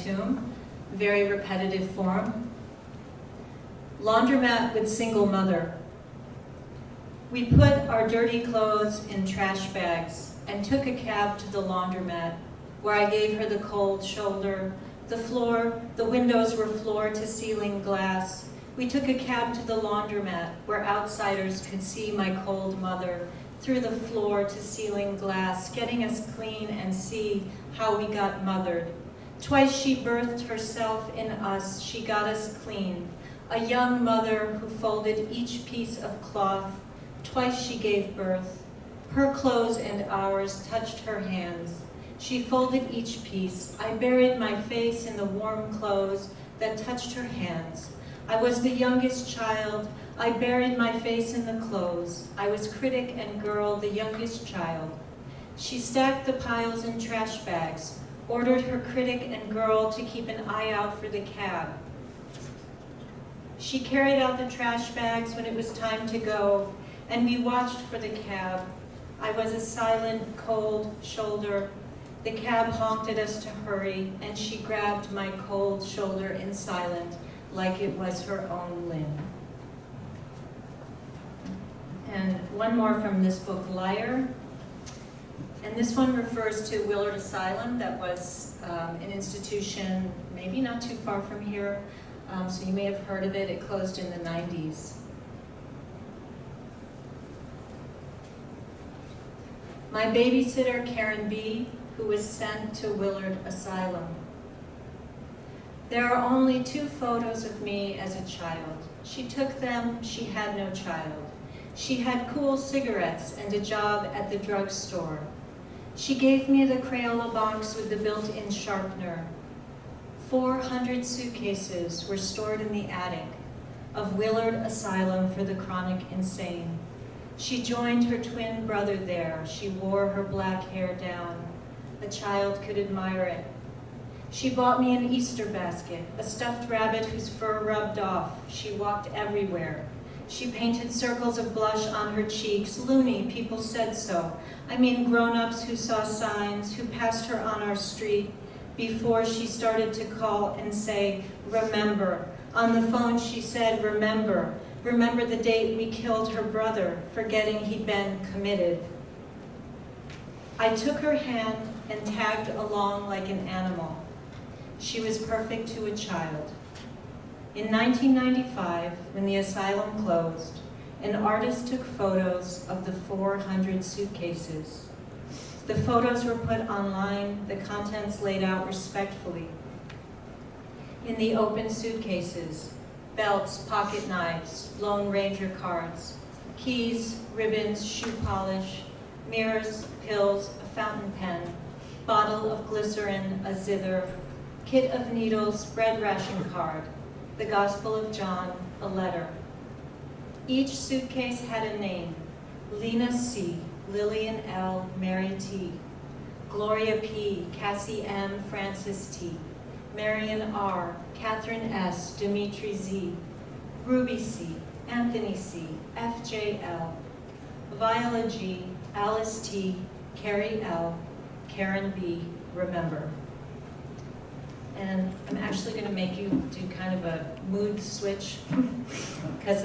tomb, very repetitive form. Laundromat with single mother. We put our dirty clothes in trash bags and took a cab to the laundromat, where I gave her the cold shoulder. The windows were floor-to-ceiling glass. We took a cab to the laundromat, where outsiders could see my cold mother through the floor-to-ceiling glass, getting us clean and see how we got mothered. Twice she birthed herself in us, she got us clean. A young mother who folded each piece of cloth. Twice she gave birth. Her clothes and ours touched her hands. She folded each piece. I buried my face in the warm clothes that touched her hands. I was the youngest child. I buried my face in the clothes. I was critic and girl, the youngest child. She stacked the piles in trash bags, ordered her critic and girl to keep an eye out for the cab. She carried out the trash bags when it was time to go, and we watched for the cab. I was a silent, cold shoulder. The cab honked at us to hurry, and she grabbed my cold shoulder in silence, like it was her own limb. And one more from this book, Liar. And this one refers to Willard Asylum. That was an institution maybe not too far from here. So you may have heard of it. It closed in the 90s. My babysitter, Karen B., who was sent to Willard Asylum. There are only 2 photos of me as a child. She took them, she had no child. She had cool cigarettes and a job at the drugstore. She gave me the Crayola box with the built-in sharpener. 400 suitcases were stored in the attic of Willard Asylum for the chronic insane. She joined her twin brother there. She wore her black hair down. A child could admire it. She bought me an Easter basket, a stuffed rabbit whose fur rubbed off. She walked everywhere. She painted circles of blush on her cheeks. Loony, people said so. I mean grown-ups who saw signs, who passed her on our street before she started to call and say, remember. On the phone she said, remember. Remember the date we killed her brother, forgetting he'd been committed. I took her hand and tagged along like an animal. She was perfect to a child. In 1995, when the asylum closed, an artist took photos of the 400 suitcases. The photos were put online, the contents laid out respectfully. In the open suitcases, belts, pocket knives, Lone Ranger cards, keys, ribbons, shoe polish, mirrors, pills, a fountain pen, bottle of glycerin, a zither, kit of needles, bread ration card, the Gospel of John, a letter. Each suitcase had a name: Lena C., Lillian L., Mary T., Gloria P., Cassie M., Francis T., Marion R., Catherine S., Dimitri Z., Ruby C., Anthony C., FJ L., Viola G., Alice T., Carrie L., Karen B., remember. And I'm actually going to make you do kind of a mood switch because